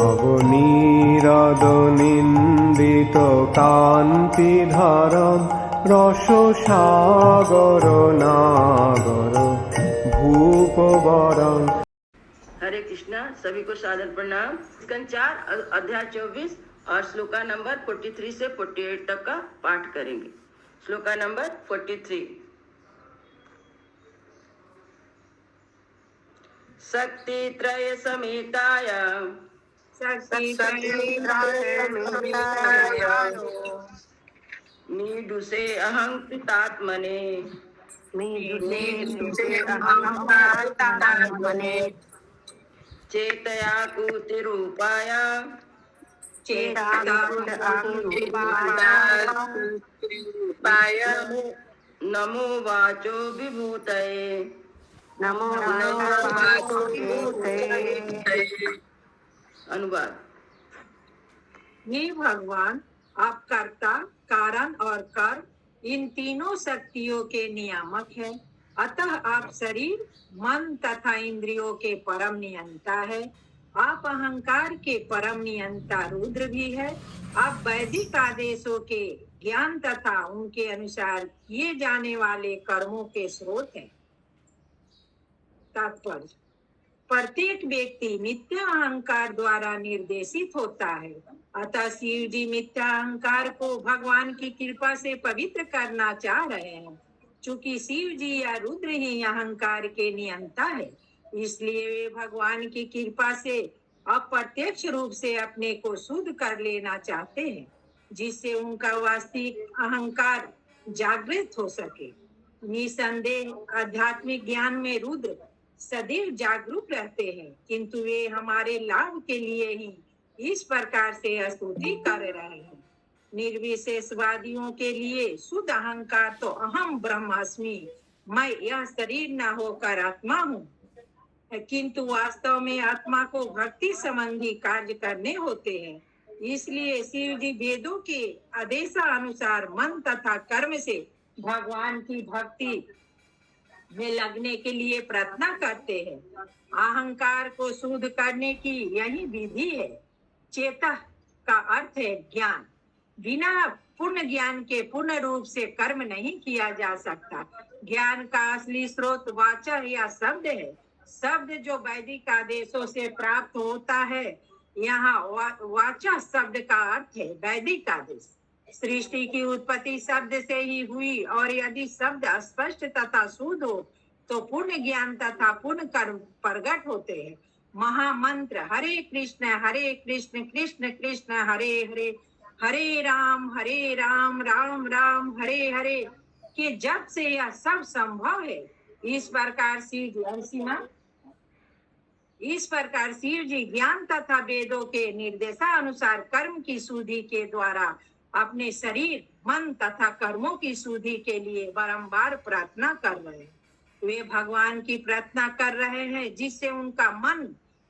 নবনীরদনিন্দিত কান্তিধারম রসসাগর নাগর भूपवरं। हरे कृष्णा। सभी को सादर प्रणाम। स्कंद 4 अध्याय 24 और श्लोका नंबर 43 से 48 तक का पाठ करेंगे। श्लोका नंबर 43। शक्ति त्रय समेताय मीडुसे अहंकृतात्मने चेतया कुतिरूपाय नमो वाचो विभूतये। अनुवाद। हे भगवान, आप कर्ता, कारण और कर इन तीनों शक्तियों के नियामक है। अतः आप शरीर, मन तथा इंद्रियों के परम नियंता है। आप अहंकार के परम नियंता रुद्र भी है। आप वैदिक आदेशों के ज्ञान तथा उनके अनुसार किए जाने वाले कर्मों के स्रोत हैं। तात्पर्य: प्रत्येक व्यक्ति मिथ्या अहंकार द्वारा निर्देशित होता है। अतः शिव जी मिथ्या अहंकार को भगवान की कृपा से पवित्र करना चाह रहे हैं। चूंकि शिव जी या रुद्र ही अहंकार के नियंता है, इसलिए वे भगवान की कृपा से अप्रत्यक्ष रूप से अपने को शुद्ध कर लेना चाहते हैं, जिससे उनका वास्तविक अहंकार जागृत हो सके। निसंदेह आध्यात्मिक ज्ञान में रुद्र सदैव जागरूक रहते हैं, किंतु वे हमारे लाभ के लिए ही इस प्रकार से स्तुति कर रहे हैं। निर्विशेषवादियों के लिए शुद्ध अहंकार तो अहम ब्रह्मास्मि, मैं यह शरीर न होकर आत्मा हूँ, किंतु वास्तव में आत्मा को भक्ति संबंधी कार्य करने होते हैं। इसलिए शिव जी वेदों के आदेशानुसार मन तथा कर्म से भगवान की भक्ति में लगने के लिए प्रार्थना करते हैं। अहंकार को शुद्ध करने की यही विधि है। चेतः का अर्थ है ज्ञान। बिना पूर्ण ज्ञान के पूर्ण रूप से कर्म नहीं किया जा सकता। ज्ञान का असली स्रोत वाचा या शब्द है। शब्द जो वैदिक आदेशों से प्राप्त होता है। यहाँ वाचा शब्द का अर्थ है वैदिक आदेश। सृष्टि की उत्पत्ति शब्द से ही हुई, और यदि शब्द स्पष्ट तथा शुद्ध हो तो पूर्ण ज्ञान तथा पूर्ण कर्म प्रकट होते हैं। महामंत्र हरे कृष्ण कृष्ण कृष्ण हरे हरे, हरे राम राम राम हरे हरे के जप से यह सब संभव है। इस प्रकार शिव जी ज्ञान तथा वेदों के निर्देशानुसार कर्म की शुद्धि के द्वारा अपने शरीर, मन तथा कर्मों की शुद्धि के लिए बारंबार प्रार्थना कर रहे हैं। वे भगवान की प्रार्थना कर रहे हैं, जिससे उनका मन,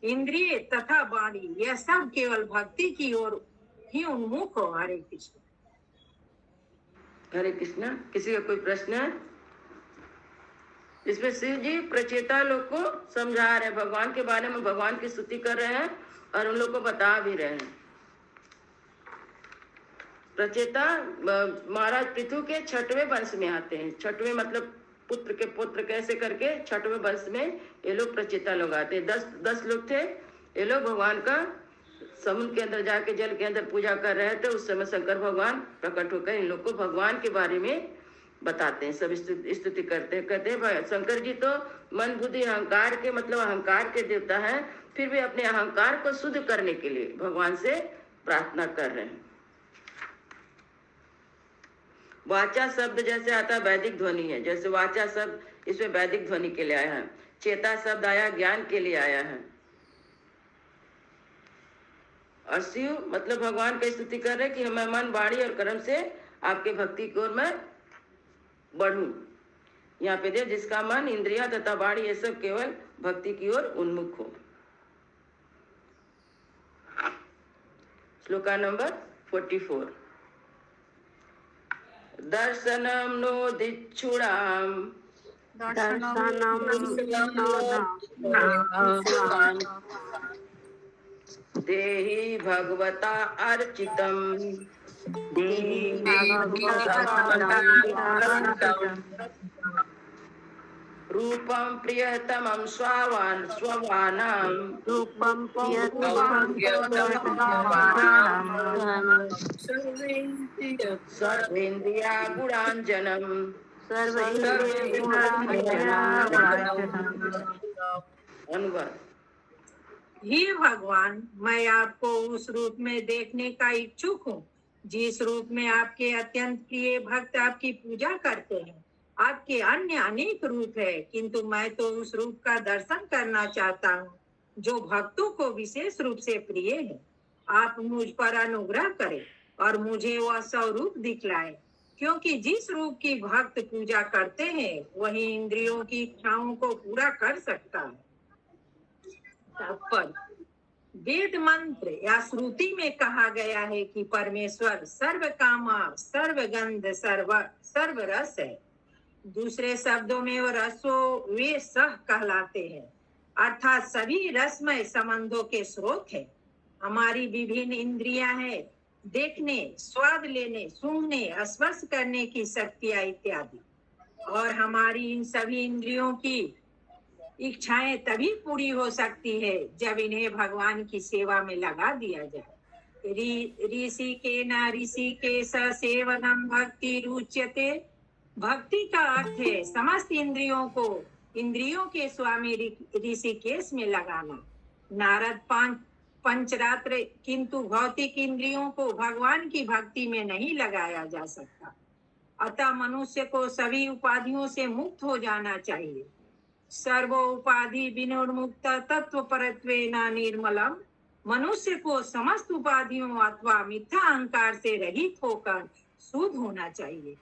इंद्रिय तथा वाणी यह सब केवल भक्ति की ओर ही उन्मुख हो। हरे कृष्ण। हरे कृष्णा। किसी का कोई प्रश्न है? इसमें शिव जी प्रचेता लोग को समझा रहे हैं, भगवान के बारे में भगवान की स्तुति कर रहे हैं और उन लोग को बता भी रहे हैं। प्रचेता महाराज पृथु के 6वें वंश में आते हैं। 6वें मतलब पुत्र के पुत्र कैसे करके 6वें वंश में ये लोग प्रचेता लोग आते हैं। 10 लोग थे। ये लोग भगवान का समुद्र के अंदर जाके जल के अंदर पूजा कर रहे थे। उस समय शंकर भगवान प्रकट होकर इन लोग को भगवान के बारे में बताते हैं, सब स्तुति करते हैं। कहते हैं शंकर जी तो मन बुद्धि अहंकार के मतलब अहंकार के देवता हैं, फिर भी अपने अहंकार को शुद्ध करने के लिए भगवान से प्रार्थना कर रहे हैं। वाचा शब्द जैसे आता वैदिक ध्वनि है, जैसे वाचा शब्द इसमें वैदिक ध्वनि के लिए आया है। चेता शब्द आया ज्ञान के लिए आया है। और शिव मतलब भगवान का स्तुति कर रहे कि मैं मन, वाणी और कर्म से आपके भक्ति की ओर मैं बढ़ूं। यहाँ पे दे जिसका मन, इंद्रिया तथा वाणी ये सब केवल भक्ति की ओर उन्मुख हो। श्लोका नंबर 44। दर्शनम नो दिच्छुराम देहि भगवता अर्चितम् देहि भगवता अर्चितम् रूपं प्रियतमं स्ववानां रूपं प्रियतमं स्वात्मानं सर्वेन्द्रिया गुणाञ्जनम् सर्वेन्द्रियगुणाञ्जनाभाजनम्। अनुवाद। हे भगवान, मैं आपको उस रूप में देखने का इच्छुक हूँ जिस रूप में आपके अत्यंत प्रिय भक्त आपकी पूजा करते हैं। आपके अन्य अनेक रूप है, किंतु मैं तो उस रूप का दर्शन करना चाहता हूँ जो भक्तों को विशेष रूप से प्रिय है। आप मुझ पर अनुग्रह करें और मुझे वह स्वरूप दिखलाए, क्योंकि जिस रूप की भक्त पूजा करते हैं वही इंद्रियों की इच्छाओं को पूरा कर सकता है। तात्पर्य, वेद मंत्र या श्रुति में कहा गया है कि परमेश्वर सर्व कामा, सर्व गंध, सर्व रस है। दूसरे शब्दों में वो रसो वे सह कहलाते हैं, अर्थात सभी रसमय संबंधों के स्रोत है। हमारी विभिन्न इंद्रियां हैं, देखने, स्वाद लेने, सूंघने, स्पर्श करने की शक्तियां इत्यादि, और हमारी इन सभी इंद्रियों की इच्छाएं तभी पूरी हो सकती है जब इन्हें भगवान की सेवा में लगा दिया जाए। ऋषि के न ऋषि के सेवनम भक्ति रुच्यते। भक्ति का अर्थ है समस्त इंद्रियों को इंद्रियों के स्वामी ऋषिकेश में लगाना। नारद पंचरात्र, किंतु भौतिक इंद्रियों को भगवान की भक्ति में नहीं लगाया जा सकता। अतः मनुष्य को सभी उपाधियों से मुक्त हो जाना चाहिए। सर्वो उपाधि विनिर्मुक्त तत्व परत्वेन निर्मलम। मनुष्य को समस्त उपाधियों अथवा मिथ्या अहंकार से रहित होकर शुद्ध होना चाहिए।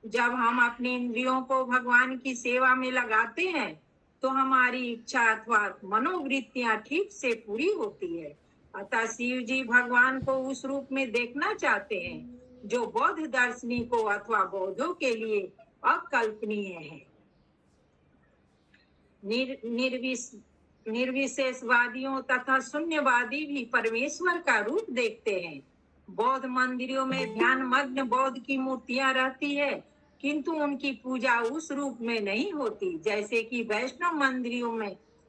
जब हम अपनी इंद्रियों को भगवान की सेवा में लगाते हैं तो हमारी इच्छा अथवा मनोवृत्तियां ठीक से पूरी होती है। अतः शिव जी भगवान को उस रूप में देखना चाहते हैं जो बौद्ध दार्शनिकों अथवा बौद्धों के लिए अकल्पनीय है। निर्विशेषवादियों तथा शून्यवादी भी परमेश्वर का रूप देखते हैं। बौद्ध मंदिरों में ध्यान मग्न बौद्ध की मूर्तियां रहती है, किंतु उनकी पूजा उस रूप में नहीं होती जैसे कि वैष्णव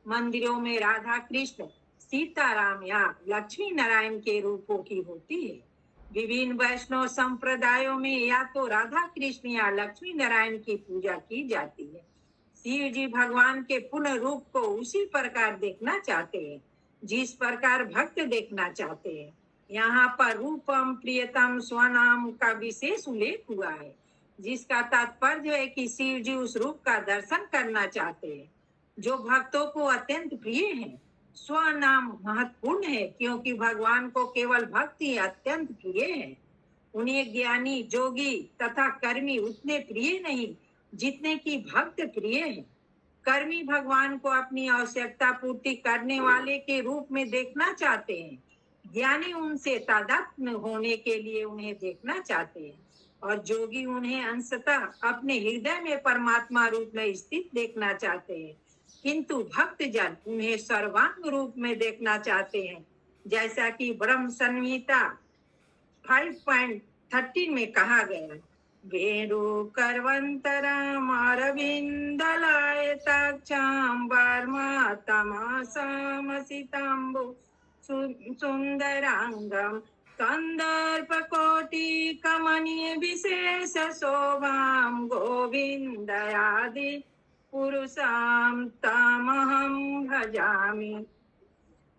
मंदिरों में राधा कृष्ण, सीताराम या लक्ष्मी नारायण के रूपों की होती है। विभिन्न वैष्णव संप्रदायों में या तो राधा कृष्ण या लक्ष्मी नारायण की पूजा की जाती है। शिव जी भगवान के पूर्ण रूप को उसी प्रकार देखना चाहते हैं जिस प्रकार भक्त देखना चाहते हैं। यहाँ पर रूपम प्रियतम स्वनाम का विशेष उल्लेख हुआ है, जिसका तात्पर्य है कि शिव जी उस रूप का दर्शन करना चाहते हैं जो भक्तों को अत्यंत प्रिय है। स्वनाम महत्वपूर्ण है क्योंकि भगवान को केवल भक्ति अत्यंत प्रिय है। उन्हें ज्ञानी, जोगी तथा कर्मी उतने प्रिय नहीं जितने की भक्त प्रिय है। कर्मी भगवान को अपनी आवश्यकता पूर्ति करने वाले के रूप में देखना चाहते हैं। ज्ञानी उनसे तादात्म्य होने के लिए उन्हें देखना चाहते हैं और जोगी उन्हें अंशतः अपने हृदय में परमात्मा रूप में स्थित देखना चाहते हैं। किंतु भक्तजन उन्हें सर्वांग रूप में देखना चाहते हैं, जैसा कि ब्रह्म संहिता 5.13 में कहा गया। वेणु करवंतरम अरविंदलायताक्षां वर्मा तमासमसितांबु सुंदरांगम कंदर्पकोटि कमनीय विशेष शोभां गोविंदयादि पुरुषां तमहं भजामि।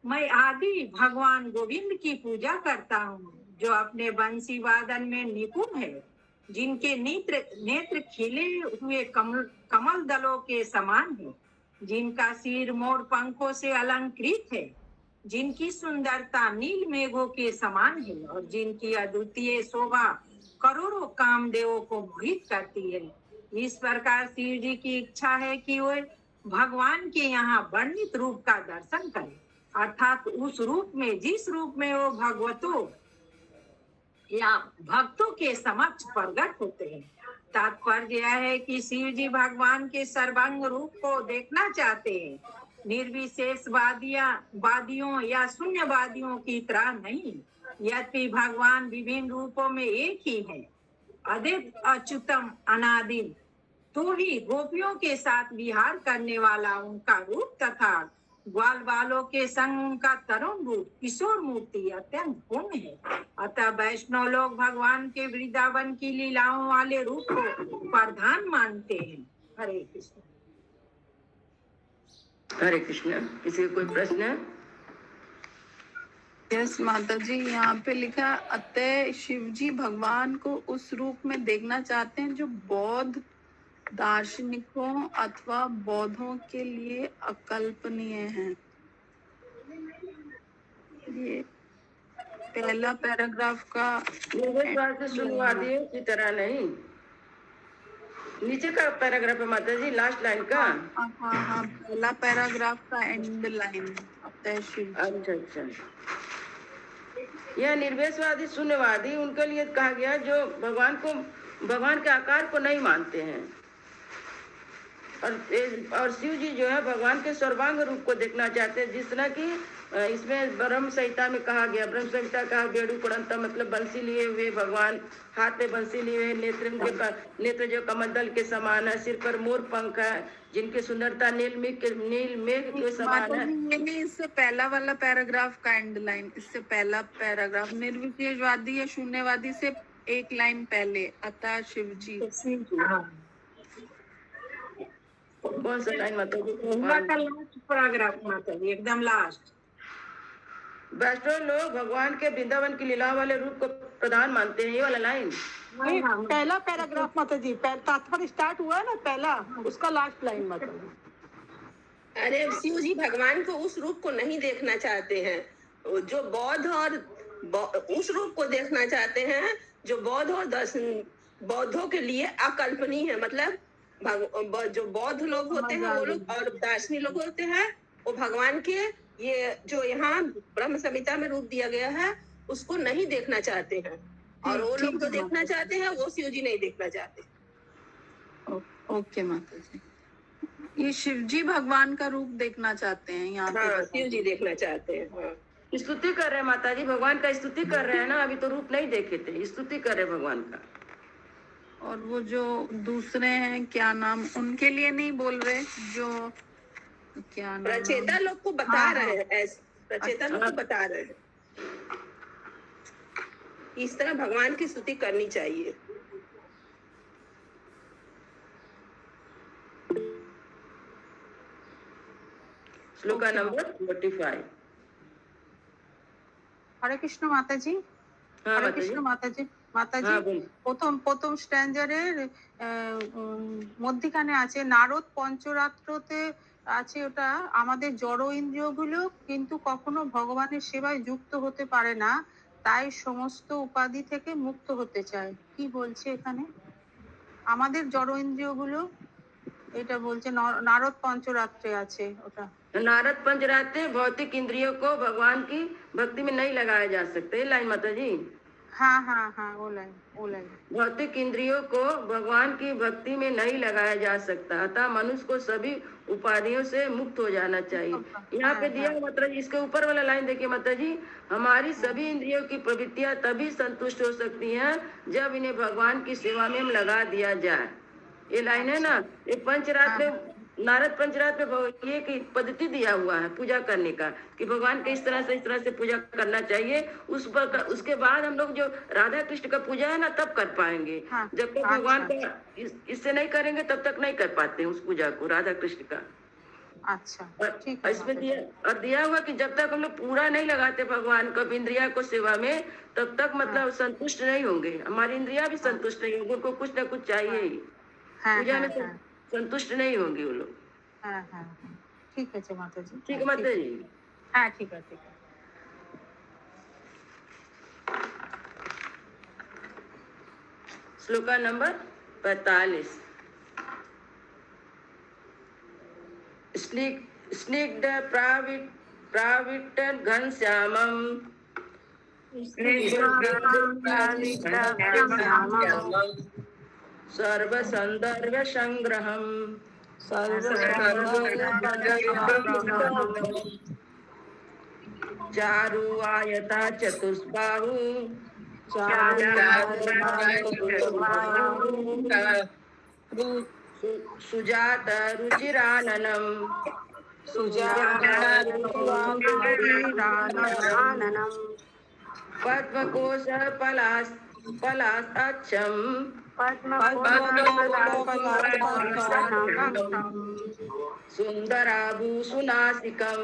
मैं आदि भगवान गोविंद की पूजा करता हूँ जो अपने बंसी वादन में निपुण है, जिनके नेत्र खिले हुए कमल दलों के समान है, जिनका सिर मोर पंखों से अलंकृत है, जिनकी सुंदरता नील मेघों के समान है और जिनकी अद्वितीय शोभा करोड़ों कामदेवों को मोहित करती है। इस प्रकार शिव जी की इच्छा है कि वे भगवान के यहाँ वर्णित रूप का दर्शन करें, अर्थात उस रूप में जिस रूप में वो भगवतों या भक्तों के समक्ष प्रकट होते हैं। तात्पर्य यह है कि शिव जी भगवान के सर्वांग रूप को देखना चाहते हैं। वादियों या शून्यवादियों की तरह नहीं। यद्यपि भगवान विभिन्न रूपों में एक ही है, अद्वित, अच्युतम, अनादिम, तो ही गोपियों के साथ विहार करने वाला उनका रूप तथा ग्वाल बालों के संग उनका तरुण रूप, किशोर मूर्ति अत्यंत भूमि है। अतः वैष्णव लोग भगवान के वृंदावन की लीलाओं वाले रूप को प्रधान मानते हैं। हरे कृष्ण। हरे कृष्ण। किसी को कोई प्रश्न है? यस माता जी, यहाँ पे लिखा अतः शिव जी भगवान को उस रूप में देखना चाहते हैं जो बौद्ध दार्शनिकों अथवा बौद्धों के लिए अकल्पनीय है। ये पहला पैराग्राफ का शून्यवादियों की तरह नहीं, नीचे का पैराग्राफ है माता जी, लास्ट लाइन का। हाँ, पहला पैराग्राफ का एंड लाइन अतः शिव जी। अच्छा। यह निर्वेशवादी शून्यवादी उनके लिए कहा गया जो भगवान के आकार को नहीं मानते हैं, और शिव जी जो है भगवान के सर्वांग रूप को देखना चाहते हैं, जिस तरह की इसमें ब्रह्म संहिता में कहा गया। ब्रह्म संहिता कहा बेड़ू कुड़ंता, मतलब बंसी लिए हुए भगवान, हाथ में बंसी लिए हुए, नेत्र जो कमंडल के समान है, सिर पर मोर पंख है, जिनकी सुंदरता नील मेघ के समान है। ये नहीं, इससे पहला वाला पैराग्राफ का एंड लाइन, इससे पहला पैराग्राफ निर्विशेषवादी या शून्यवादी से एक लाइन पहले, अतः शिव जी। कौन सा लाइन माता जी? लास्ट पैराग्राफ माता जी, एकदम लास्ट। वैष्णव लोग भगवान के वृंदावन की लीला वाले रूप को प्रधान मानते हैं, ये वाला लाइन। पहला पैराग्राफ माता जी, तात्पर्य स्टार्ट हुआ है ना पहला, उसका लास्ट लाइन माता जी। अरे शिव जी भगवान को उस रूप को नहीं देखना चाहते हैं जो बौद्ध, और उस रूप को देखना चाहते हैं जो बौद्ध और बौद्धों के लिए अकल्पनीय है। मतलब जो बौद्ध लोग होते हैं वो लोग और दार्शनिक लोग होते हैं, वो भगवान के ये जो यहाँ ब्रह्म संहिता में रूप दिया गया है उसको नहीं देखना चाहते हैं, और वो लोग जो देखना चाहते हैं वो शिव जी नहीं देखना चाहते। ओके माता जी, ये शिव जी भगवान का रूप देखना चाहते हैं यहाँ पे। हाँ, शिव जी देखना चाहते हैं। हाँ। स्तुति कर रहे हैं माता जी, भगवान का स्तुति कर रहे हैं ना, अभी तो रूप नहीं देखे थे, स्तुति कर रहे हैं भगवान का। और वो जो दूसरे हैं क्या नाम, उनके लिए नहीं बोल रहे, जो क्या नाम, प्रचेता लोग को बता रहे हैं, ऐसे प्रचेता लोग को बता रहे हैं इस तरह भगवान की स्तुति करनी चाहिए। श्लोका नंबर 45। হরে কৃষ্ণ মাতাজি। हाँ হরে माता जी। কৃষ্ণ মাতাজি। মাতাজি हाँ बोल। প্রথম স্ট্যান্ডারের মধ্যখানে আছে নারদ পঞ্চরাত্রতে আছে, ওটা আমাদের জড় ইন্দ্রিয়গুলো কিন্তু কখনো ভগবানের সেবায় যুক্ত হতে পারে না, তাই সমস্ত উপাধি থেকে মুক্ত হতে চায়। কি বলছে এখানে? আমাদের জড় ইন্দ্রিয়গুলো, এটা বলছে নারদ পঞ্চরাত্রে আছে ওটা। नारद पंचरात्रे भौतिक इंद्रियों को भगवान की भक्ति में नहीं लगाया जा सकता, ये लाइन माता जी। हाँ वो लाइन। भौतिक इंद्रियों को भगवान की भक्ति में नहीं लगाया जा सकता, अतः मनुष्य को सभी उपाधियों से मुक्त हो जाना चाहिए। यहाँ पे दिया मतलब इसके ऊपर वाला लाइन देखिए माता जी, हमारी सभी इंद्रियों की प्रवृत्तियां तभी संतुष्ट हो सकती हैं जब इन्हें भगवान की सेवा में लगा दिया जाए। ये लाइन है ना, ये पंचरात्र नारद पंचरात्र में ये की पद्धति दिया हुआ है पूजा करने का, कि भगवान के इस तरह से पूजा करना चाहिए। उसके बाद हम लोग जो राधा कृष्ण का पूजा है ना तब कर पाएंगे। जब तक भगवान का इससे नहीं करेंगे तब तक नहीं कर पाते हैं उस पूजा को, राधा कृष्ण का। अच्छा, इसमें दिया हुआ कि जब तक हम लोग पूरा नहीं लगाते भगवान को इंद्रिया को सेवा में, तब तक मतलब संतुष्ट नहीं होंगे, हमारी इंद्रिया भी संतुष्ट नहीं होंगी, उनको कुछ ना कुछ चाहिए ही। पूजा में संतुष्ट नहीं होंगे वो लोग। ठीक है माता जी। ठीक है माता जी। हाँ ठीक है। श्लोका नंबर 45। स्निग्ध प्राविट घनश्यामम सर्व संदर्भ संग्रहम चारु आयता चतुष्बाहु सुजात रुचिराननम पद्मकोश पलासाक्षम सुंदराभूषुनासिकम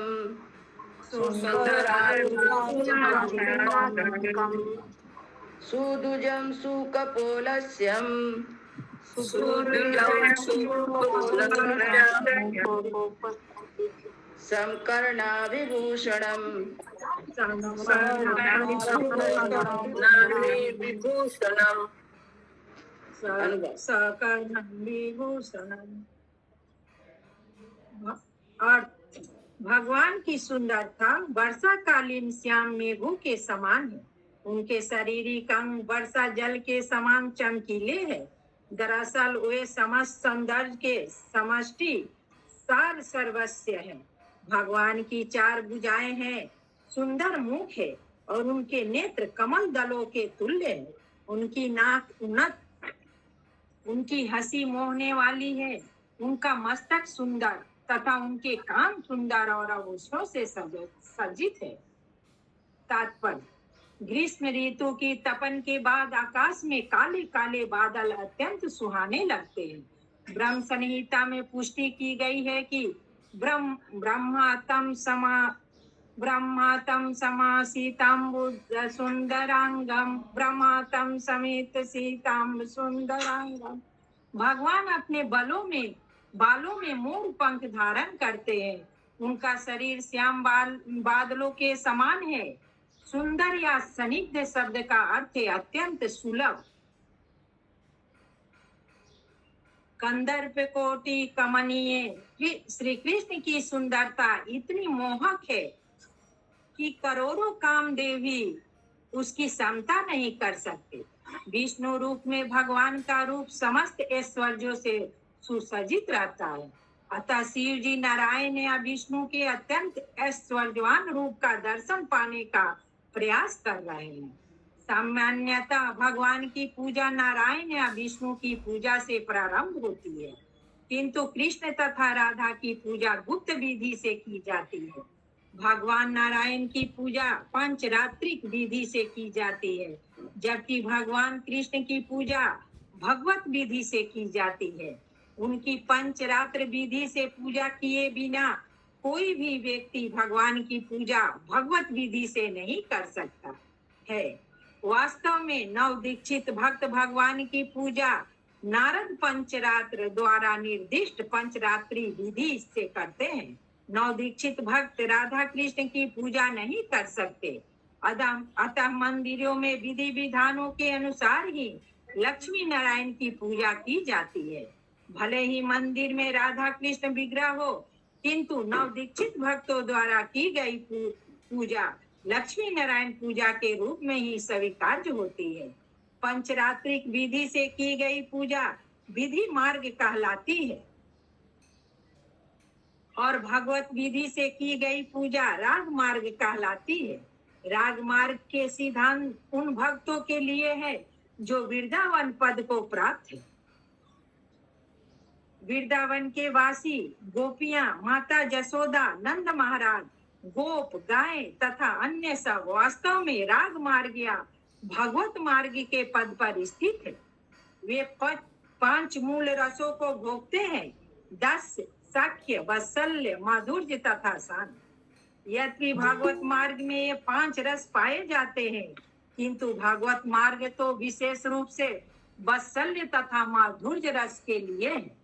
सुदुजम सुकपोलस्यम समकर्णाभिभूषणम अर्थ भगवान की सुंदरता वर्षाकालीन श्याम मेघों के समान है। उनके शारीरिक अंग वर्षा जल के समान चमकीले हैं। दरअसल वे समस्त सौंदर्य के समष्टि सार सर्वस्व है। भगवान की 4 भुजाएं हैं, सुंदर मुख है और उनके नेत्र कमल दलों के तुल्य है। उनकी नाक उन्नत, उनकी हंसी मोहने वाली है। उनका मस्तक सुंदर तथा उनके कान सुंदर और आभूषणों से सज्जित है। तात्पर्य, ग्रीष्म ऋतु की तपन के बाद आकाश में काले काले बादल अत्यंत सुहाने लगते हैं। ब्रह्म संहिता में पुष्टि की गई है कि ब्रह्मातम समासीताम्बुज सुंदरांगम ब्रह्मातम समेत सीताम्ब सुंदरांगम। भगवान अपने बालों में मोर पंख धारण करते हैं। उनका शरीर श्याम बादलों के समान है। सुंदर या सनिग्ध शब्द का अर्थ है अत्यंत सुलभ। कंदर्प कोटि कमनीय। श्री कृष्ण की सुंदरता इतनी मोहक है कि करोड़ों कामदेव भी उसकी समता नहीं कर सकते। विष्णु रूप में भगवान का रूप समस्त ऐश्वर्यों से सुसज्जित रहता है। अतः शिव जी नारायण या विष्णु के अत्यंत ऐश्वर्यवान रूप का दर्शन पाने का प्रयास कर रहे हैं। सामान्यतः भगवान की पूजा नारायण या विष्णु की पूजा से प्रारंभ होती है, किंतु कृष्ण तथा राधा की पूजा गुप्त विधि से की जाती है। भगवान नारायण की पूजा पंचरात्रिक विधि से की जाती है, जबकि भगवान कृष्ण की पूजा भगवत विधि से की जाती है। उनकी पंचरात्र विधि से पूजा किए बिना कोई भी व्यक्ति भगवान की पूजा भगवत विधि से नहीं कर सकता है। वास्तव में नव दीक्षित भक्त भगवान की पूजा नारद पंचरात्र द्वारा निर्दिष्ट पंचरात्रि विधि से करते हैं। नव दीक्षित भक्त राधा कृष्ण की पूजा नहीं कर सकते। अतः मंदिरों में विधि विधानों के अनुसार ही लक्ष्मी नारायण की पूजा की जाती है। भले ही मंदिर में राधा कृष्ण विग्रह हो, किंतु नव दीक्षित भक्तों द्वारा की गई पूजा लक्ष्मी नारायण पूजा के रूप में ही स्वीकार्य होती है। पंचरात्रिक विधि से की गई पूजा विधि मार्ग कहलाती है और भगवत विधि से की गई पूजा राग मार्ग कहलाती है। राग मार्ग के सिद्धांत उन भक्तों के लिए है जो वृंदावन पद को प्राप्त है। वृंदावन के वासी गोपियां, माता जसोदा, नंद महाराज, गोप, गाय तथा अन्य सब वास्तव में राग मार्ग या भगवत मार्ग के पद पर स्थित है। वे 5 मूल रसों को भोगते हैं: दस, साख्य, वात्सल्य, माधुर्य तथा शांत। यद्यपि भागवत मार्ग में ये 5 रस पाए जाते हैं, किंतु भागवत मार्ग तो विशेष रूप से वात्सल्य तथा माधुर्य रस के लिए है।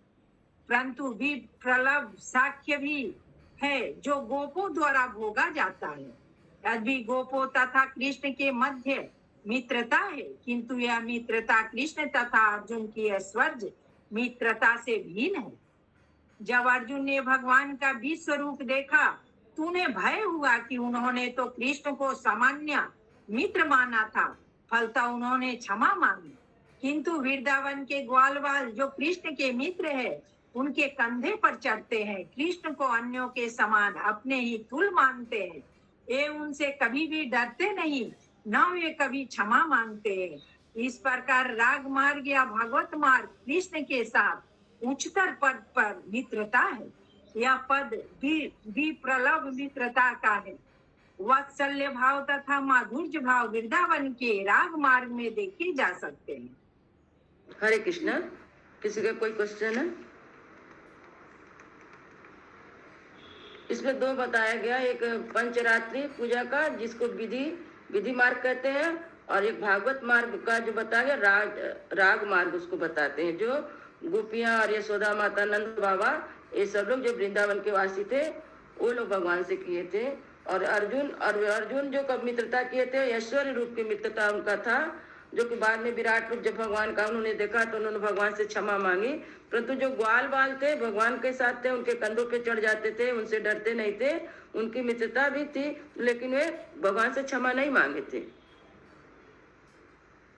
परंतु भी प्रलभ साख्य भी है जो गोपों द्वारा भोगा जाता है। यद्यपि गोपों तथा कृष्ण के मध्य मित्रता है, किंतु यह मित्रता कृष्ण तथा अर्जुन की ऐश्वर्य मित्रता से भिन्न है। जब अर्जुन ने भगवान का विश्व रूप देखा तो उन्हें भय हुआ कि उन्होंने तो कृष्ण को सामान्य मित्र माना था, फलतः उन्होंने क्षमा मांगी। किंतु वृंदावन के ग्वालवाल जो कृष्ण के मित्र है, उनके कंधे पर चढ़ते हैं, कृष्ण को अन्यों के समान अपने ही तुल मानते हैं। ये उनसे कभी भी डरते नहीं, न वे कभी क्षमा मांगते हैं। इस प्रकार राग मार्ग या भागवत मार्ग कृष्ण के साथ उच्चतर पद पर मित्रता है। यह पद भी प्रलभ मित्रता का है। वात्सल्य भाव तथा माधुर्य भाव वृंदावन के राग मार्ग में देखे जा सकते हैं। हरे कृष्णा। किसी का कोई क्वेश्चन है? इसमें दो बताया गया, एक पंचरात्रि पूजा का जिसको विधि मार्ग कहते हैं, और एक भागवत मार्ग का जो बताया गया राग मार्ग उसको बताते हैं, जो गोपियां और यशोदा माता नंद बाबा ये सब लोग जो वृंदावन के वासी थे वो लोग भगवान से किए थे। और अर्जुन जो कब मित्रता किए थे, ऐश्वर्य रूप की मित्रता उनका था, जो कि बाद में विराट रूप जब भगवान का उन्होंने देखा तो उन्होंने भगवान से क्षमा मांगी। परंतु जो ग्वाल बाल थे भगवान के साथ थे, उनके कंधों पे चढ़ जाते थे, उनसे डरते नहीं थे, उनकी मित्रता भी थी, लेकिन वे भगवान से क्षमा नहीं मांगे थे।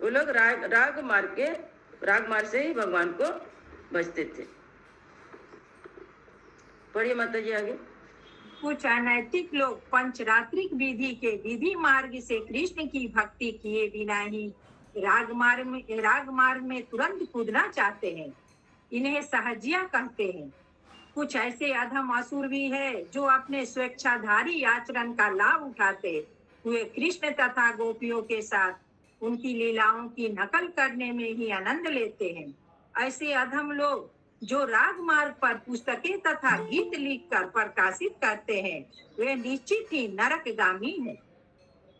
वो लोग राग मार्ग से ही भगवान को बचते थे। पढ़िए माता जी आगे। कुछ अनैतिक लोग पंचरात्रिक विधि के विधि मार्ग से कृष्ण की भक्ति किए बिना ही राग मार्ग में तुरंत कूदना चाहते हैं। इन्हें सहजिया कहते हैं। कुछ ऐसे अधम असुर भी है जो अपने स्वेच्छाधारी आचरण का लाभ उठाते हुए कृष्ण तथा गोपियों के साथ उनकी लीलाओं की नकल करने में ही आनंद लेते हैं। ऐसे अधम लोग जो राग मार्ग पर पुस्तकें तथा गीत लिखकर प्रकाशित करते हैं, वे निश्चित ही नरकगामी हैं।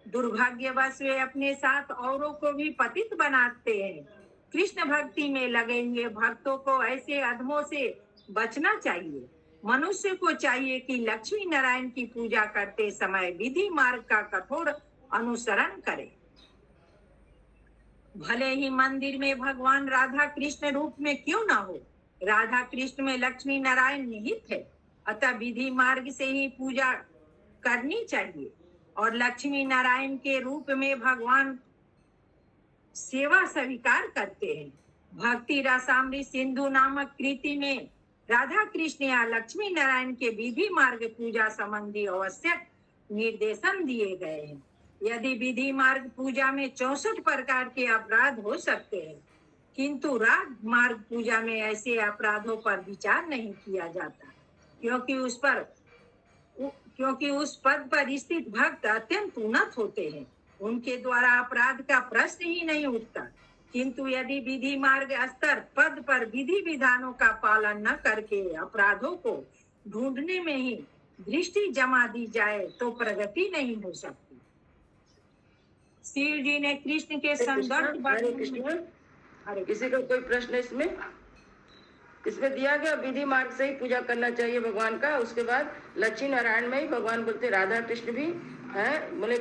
दुर्भाग्यवश वे अपने साथ औरों को भी पतित बनाते हैं। कृष्ण भक्ति में लगे हुए भक्तों को ऐसे अधमों से बचना चाहिए। मनुष्य को चाहिए कि लक्ष्मी नारायण की पूजा करते समय विधि मार्ग का कठोर अनुसरण करे। भले ही मंदिर में भगवान राधा कृष्ण रूप में क्यों ना हो, राधा कृष्ण में लक्ष्मी नारायण निहित है, अतः विधि मार्ग से ही पूजा करनी चाहिए। और लक्ष्मी नारायण के रूप में भगवान सेवा स्वीकार करते हैं। भक्ति रसामृत सिंधु नामक कृति में राधा कृष्ण या लक्ष्मी नारायण के विधि मार्ग पूजा संबंधी आवश्यक निर्देशन दिए गए हैं। यदि विधि मार्ग पूजा में 64 प्रकार के अपराध हो सकते हैं, किंतु राग मार्ग पूजा में ऐसे अपराधों पर विचार नहीं किया जाता, क्योंकि उस पद पर स्थित भक्त अत्यंत उन्नत होते हैं। उनके द्वारा अपराध का प्रश्न ही नहीं उठता। किंतु यदि विधि मार्ग स्तर पद पर विधि विधानों का पालन न करके अपराधों को ढूंढने में ही दृष्टि जमा दी जाए तो प्रगति नहीं हो सकती। शिव जी ने कृष्ण के संदर्भ किसी का कोई प्रश्न इसमें दिया गया विधि मार्ग से ही पूजा करना चाहिए भगवान का। उसके बाद लक्ष्मी नारायण में ही भगवान बोलते राधा कृष्ण भी है, बोले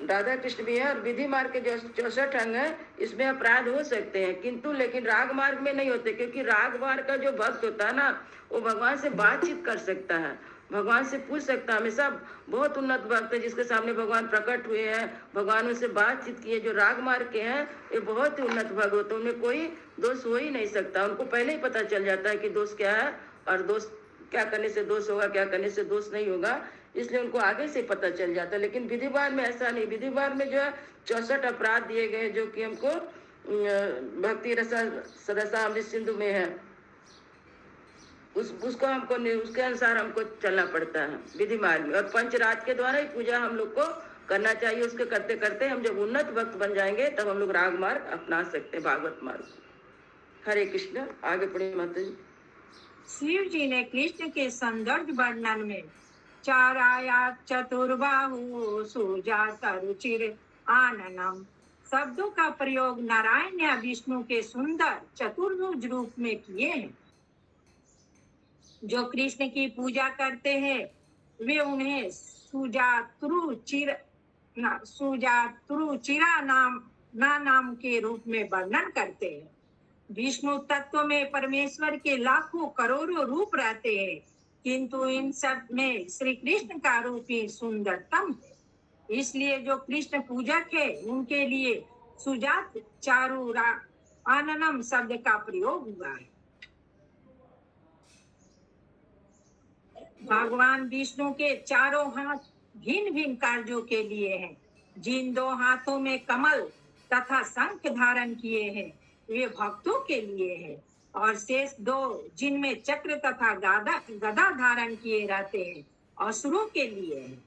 राधा कृष्ण भी है। और विधि मार्ग के जो 64 अंग है इसमें अपराध हो सकते हैं, किंतु लेकिन राग मार्ग में नहीं होते, क्योंकि राग मार्ग का जो भक्त होता है ना, वो भगवान से बातचीत कर सकता है, भगवान से पूछ सकता है। हमेशा बहुत उन्नत भक्त है जिसके सामने भगवान प्रकट हुए हैं, भगवान उनसे बातचीत किए। जो राग मार्ग के हैं ये बहुत ही उन्नत भक्त होते हैं, उनमें कोई दोष हो ही नहीं सकता। उनको पहले ही पता चल जाता है कि दोष क्या है और दोष क्या करने से दोष होगा, क्या करने से दोष नहीं होगा, इसलिए उनको आगे से पता चल जाता है। लेकिन विधि मार्ग में ऐसा नहीं। विधि मार्ग में जो है 64 अपराध दिए गए जो कि हमको भक्ति रसामृत सिंधु में है, उसको हमको उसके अनुसार हमको चलना पड़ता है विधि मार्ग में। और पंचरात के द्वारा ही पूजा हम लोग को करना चाहिए। उसके करते करते हम जब उन्नत भक्त बन जाएंगे तब हम लोग राग मार्ग अपना सकते हैं, भागवत मार्ग। हरे कृष्ण। आगे पढ़िए माता जी। शिव जी ने कृष्ण के सौंदर्य वर्णन में चारायात चतुर्बाहु सुजाता रुचिर आननम शब्दों का प्रयोग नारायण या विष्णु के सुंदर चतुर्भुज रूप में किए हैं। जो कृष्ण की पूजा करते हैं वे उन्हें सुजातरुचिरा नाम के रूप में वर्णन करते हैं। विष्णु तत्व में परमेश्वर के लाखों करोड़ों रूप रहते हैं, किंतु इन सब में श्री कृष्ण का रूप ही सुंदरतम है। इसलिए जो कृष्ण पूजक है उनके लिए सुजात चारु आननम शब्द का प्रयोग हुआ है। भगवान विष्णु के चारों हाथ भिन्न भिन्न कार्यों के लिए हैं। जिन 2 हाथों में कमल तथा शंख धारण किए हैं वे भक्तों के लिए है, और शेष 2 जिनमें चक्र तथा गदा धारण किए रहते हैं असुरों के लिए है।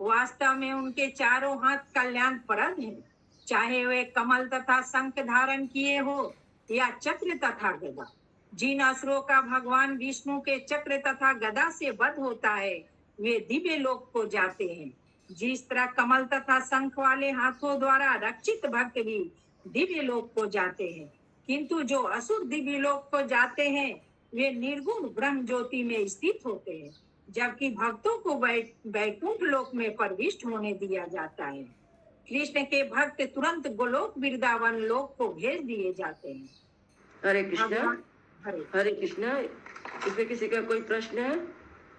वास्तव में उनके चारों हाथ कल्याणप्रद हैं, चाहे वे कमल तथा शंख धारण किए हो या चक्र तथा गदा। जिन असुरों का भगवान विष्णु के चक्र तथा गदा से वध होता है वे दिव्य लोक को जाते हैं। जिस तरह कमल तथा शंख वाले हाथों द्वारा रक्षित भक्त भी दिव्य लोक को जाते हैं, किंतु जो असुर दिव्य लोक को जाते हैं वे निर्गुण ब्रह्म ज्योति में स्थित होते हैं, जबकि भक्तों को वैकुंठ लोक में प्रविष्ट होने दिया जाता है। कृष्ण के भक्त तुरंत गोलोक वृंदावन लोक को भेज दिए जाते हैं। हरे कृष्ण। हरे कृष्ण। इसमें किसी का कोई प्रश्न है?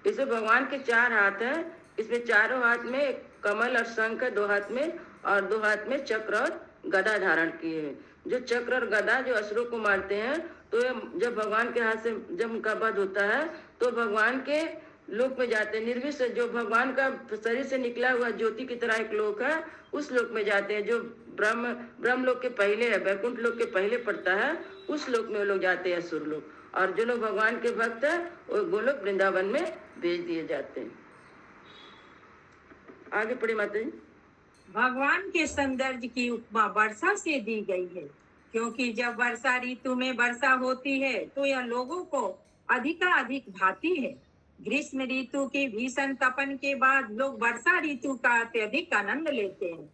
इसमें भगवान के 4 हाथ है, इसमें चारों हाथ में कमल और शंख 2 हाथ में, और 2 हाथ में चक्र और गदा धारण किए हैं। जो चक्र और गदा जो असुरों को मारते हैं, तो जब भगवान के हाथ से जब उनका वध होता है तो भगवान के लोक में जाते हैं। निर्विष जो भगवान का शरीर से निकला हुआ ज्योति की तरह एक लोक है, उस लोक में जाते हैं जो ब्रह्म लोक के पहले है, वैकुंठ लोक के पहले पड़ता है, उस लोक में वो लोग जाते हैं असुर लोग। और जो लोग भगवान के भक्त है वो गोलोक वृंदावन में भेज दिए जाते हैं। आगे पढ़े माता जी। भगवान के सौंदर्य की उपमा वर्षा से दी गई है, क्योंकि जब वर्षा ऋतु में वर्षा होती है तो यह लोगों को अधिकाधिक भाती है। ग्रीष्म ऋतु की भीषण तपन के बाद लोग वर्षा ऋतु का अत्यधिक आनंद लेते हैं।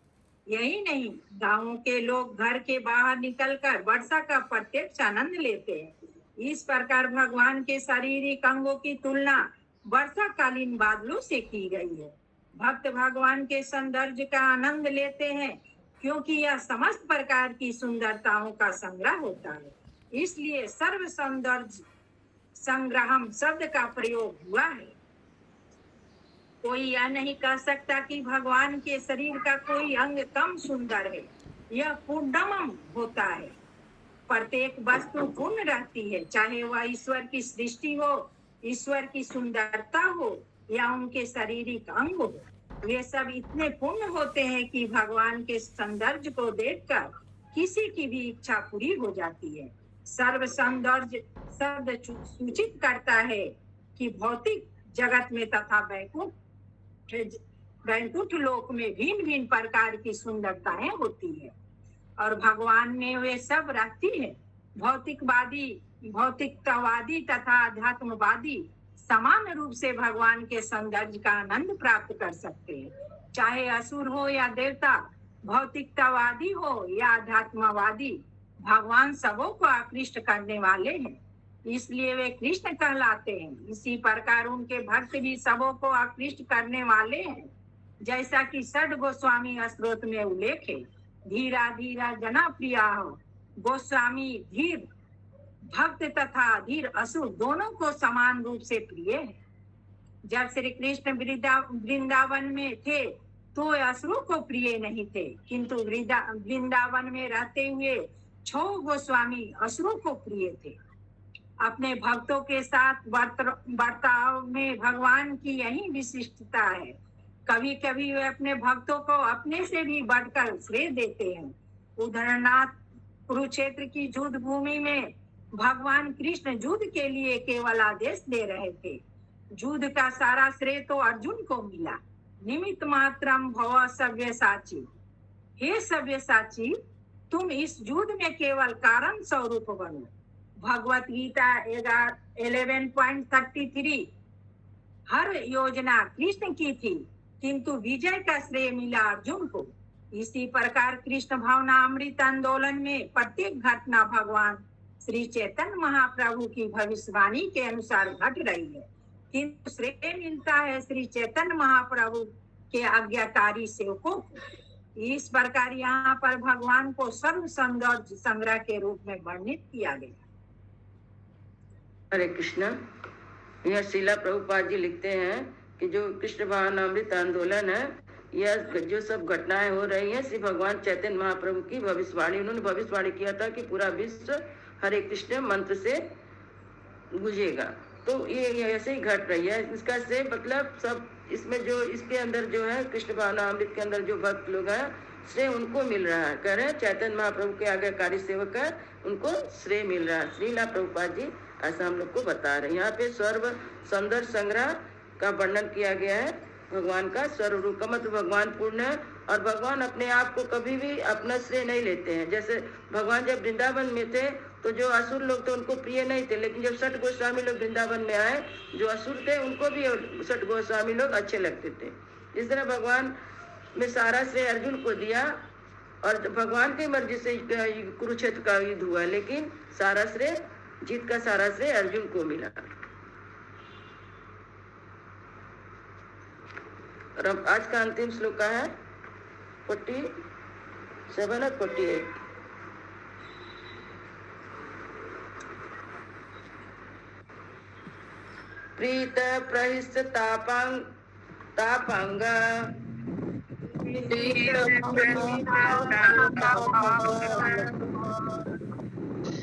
यही नहीं, गांवों के लोग घर के बाहर निकलकर वर्षा का प्रत्यक्ष आनंद लेते हैं। इस प्रकार भगवान के शारीरिक अंगों की तुलना वर्षाकालीन बादलों से की गई है। भक्त भगवान के सौंदर्य का आनंद लेते हैं, क्योंकि यह समस्त प्रकार की सुंदरताओं का संग्रह होता है। इसलिए सर्व सौंदर्य संग्रहम शब्द का प्रयोग हुआ है। कोई यह नहीं कह सकता कि भगवान के शरीर का कोई अंग कम सुंदर है। यह पूर्णम होता है। प्रत्येक वस्तु पूर्ण रहती है, चाहे वह ईश्वर की सृष्टि हो, ईश्वर की सुंदरता हो या उनके शारीरिक अंग हो। वे सब इतने पूर्ण होते हैं कि भगवान के सौंदर्य को देखकर किसी की भी इच्छा पूरी हो जाती है। सर्व सौंदर्य शब्द सूचित करता है कि भौतिक जगत में तथा वैकुंठ लोक में भिन्न भिन्न प्रकार की सुंदरताएं होती है, और भगवान में वे सब रहती है। भौतिकतावादी तथा अध्यात्मवादी समान रूप से भगवान के सौंदर्य का आनंद प्राप्त कर सकते हैं, चाहे असुर हो या देवता, भौतिकतावादी हो या अध्यात्मवादी। भगवान सबों को आकृष्ट करने वाले हैं, इसलिए वे कृष्ण कहलाते हैं। इसी प्रकार उनके भक्त भी सबों को आकृष्ट करने वाले हैं, जैसा कि षड गोस्वामी स्त्रोत्र में उल्लेख है। धीरा धीरा जना प्रिया हो। गोस्वामी धीर भक्त तथा धीर असुर दोनों को समान रूप से प्रिय है। जब श्री कृष्ण वृंदावन में थे तो असुरों को प्रिय नहीं थे, किंतु वृंदावन में रहते हुए 6 गोस्वामी असुरों को प्रिय थे। अपने भक्तों के साथ बर्ताव में भगवान की यही विशिष्टता है। कभी कभी वे अपने भक्तों को अपने से भी बढ़कर श्रेय देते हैं। उदाहरणार्थ, कुरुक्षेत्र की युद्ध भूमि में भगवान कृष्ण युद्ध के लिए केवल आदेश दे रहे थे। युद्ध का सारा श्रेय तो अर्जुन को मिला। निमित्त मात्रम भव सव्यसाची। हे सव्यसाची, तुम इस युद्ध में केवल कारण स्वरूप बनो। भगवत गीता 11.33। हर योजना कृष्ण की थी, किंतु विजय का श्रेय मिला अर्जुन को। इसी प्रकार कृष्ण भावनामृत आंदोलन में प्रत्येक घटना भगवान श्री चैतन्य महाप्रभु की भविष्यवाणी के अनुसार घट रही है, किंतु श्रेय मिलता है श्री चैतन्य महाप्रभु के आज्ञाकारी सेवकों को। इस प्रकार यहाँ पर भगवान को सर्व सौंदर्य संग्रह के रूप में वर्णित किया गया। हरे कृष्ण। यह शीला प्रभुपाद जी लिखते हैं कि जो कृष्ण भावनामृत आंदोलन है, यह जो सब घटनाएं हो रही हैं, श्री भगवान चैतन्य महाप्रभु की भविष्यवाणी। उन्होंने भविष्यवाणी किया था कि पूरा विश्व हरे कृष्ण मंत्र से गुजेगा। तो ये ऐसे ही घट रही है। इसका से मतलब सब इसमें जो इसके अंदर जो है कृष्ण भावनामृत के अंदर जो भक्त लोग हैं श्रेय उनको मिल रहा है। कह रहे हैं चैतन्य महाप्रभु के आज्ञाकारी सेवक है, उनको श्रेय मिल रहा है। श्रीला प्रभुपाद जी ऐसा हम लोग को बता रहे हैं। यहाँ पे सर्व सौंदर्य संग्रह का वर्णन किया गया है। भगवान का स्वरूप का मतलब भगवान पूर्ण है और भगवान अपने आप को कभी भी अपना श्रेय नहीं लेते हैं। जैसे भगवान जब वृंदावन में थे तो जो असुर लोग थे उनको प्रिय नहीं थे, लेकिन जब सठ गोस्वामी लोग वृंदावन में आए, जो असुर थे उनको भी सठ गोस्वामी लोग अच्छे लगते थे। इस तरह भगवान में सारा श्रेय अर्जुन को दिया और भगवान की मर्जी से कुरुक्षेत्र का युद्ध हुआ, लेकिन सारा श्रेय जीत का सारा श्रेय अर्जुन को मिला। और अब आज का अंतिम श्लोक है 47 और 48। प्रीत प्रहिस्त तापांग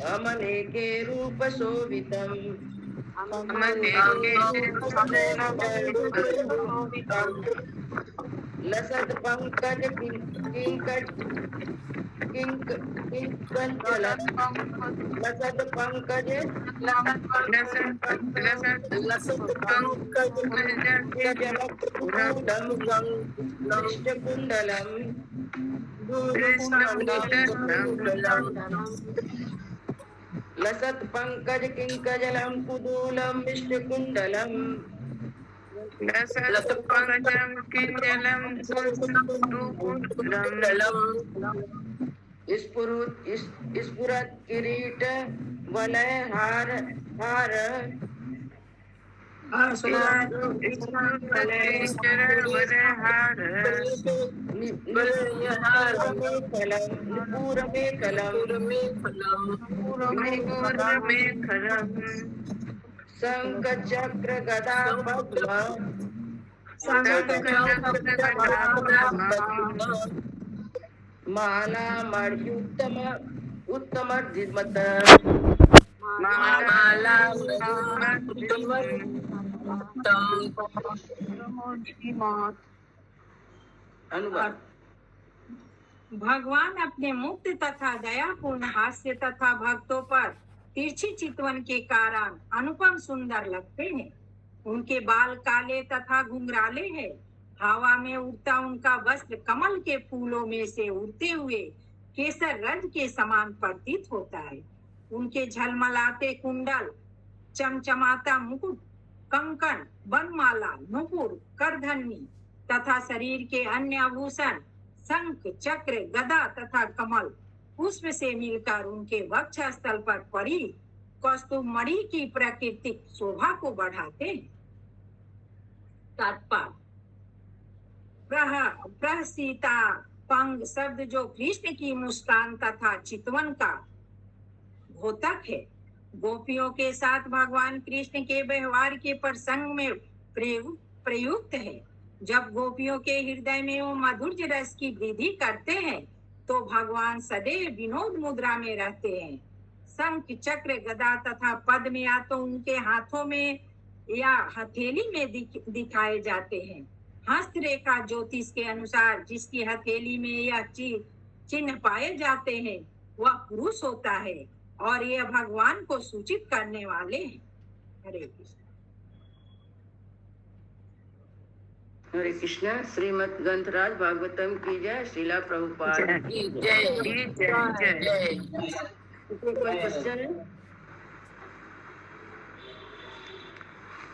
अमनेके रूप शोभितम लसत पंकज किंकंचलम लसत पंकज लसत पंकज किंकजलम कुदूलम विष्णुकुंडलम स्फुरत किरीट वलय हार हार शंख चक्र गदा पद्म माला मर्युत्तम उत्तम धीमत अनुवाद। भगवान अपने मुक्त तथा दयापूर्ण हास्य तथा भक्तों पर तिरछी चितवन के कारण अनुपम सुंदर लगते हैं। उनके बाल काले तथा घुंघराले हैं। हवा में उड़ता उनका वस्त्र कमल के फूलों में से उड़ते हुए केसर रंग के समान प्रतीत होता है। उनके झलमलाते कुंडल, चमचमाता मुकुट, कंकण, बनमाला, नुपुर, करधनी तथा शरीर के अन्य आभूषण, शंख, चक्र, गदा तथा कमल पुष्प से मिलकर उनके वक्षस्थल पर पड़ी कौस्तुभमणि की प्राकृतिक शोभा को बढ़ाते हैं। तात्पर्य प्रहसीता पंग शब्द जो कृष्ण की मुस्कान तथा चितवन का द्योतक है, गोपियों के साथ भगवान कृष्ण के व्यवहार के प्रसंग में प्रयुक्त है। जब गोपियों के हृदय में वो माधुर्य रस की वृद्धि करते हैं तो भगवान सदैव विनोद मुद्रा में रहते हैं। शंख, चक्र, गदा तथा पद्म या तो उनके हाथों में या हथेली में दिखाए जाते हैं। हस्तरेखा ज्योतिष के अनुसार जिसकी हथेली में यह चिन्ह पाए जाते हैं वह पुरुष होता है और यह भगवान को सूचित करने वाले हैं। हरे कृष्ण। हरे कृष्णा। श्रीमद् ग्रंथराज भागवतम की जय। श्रीला प्रभुपाद की जय। कोई क्वेश्चन है?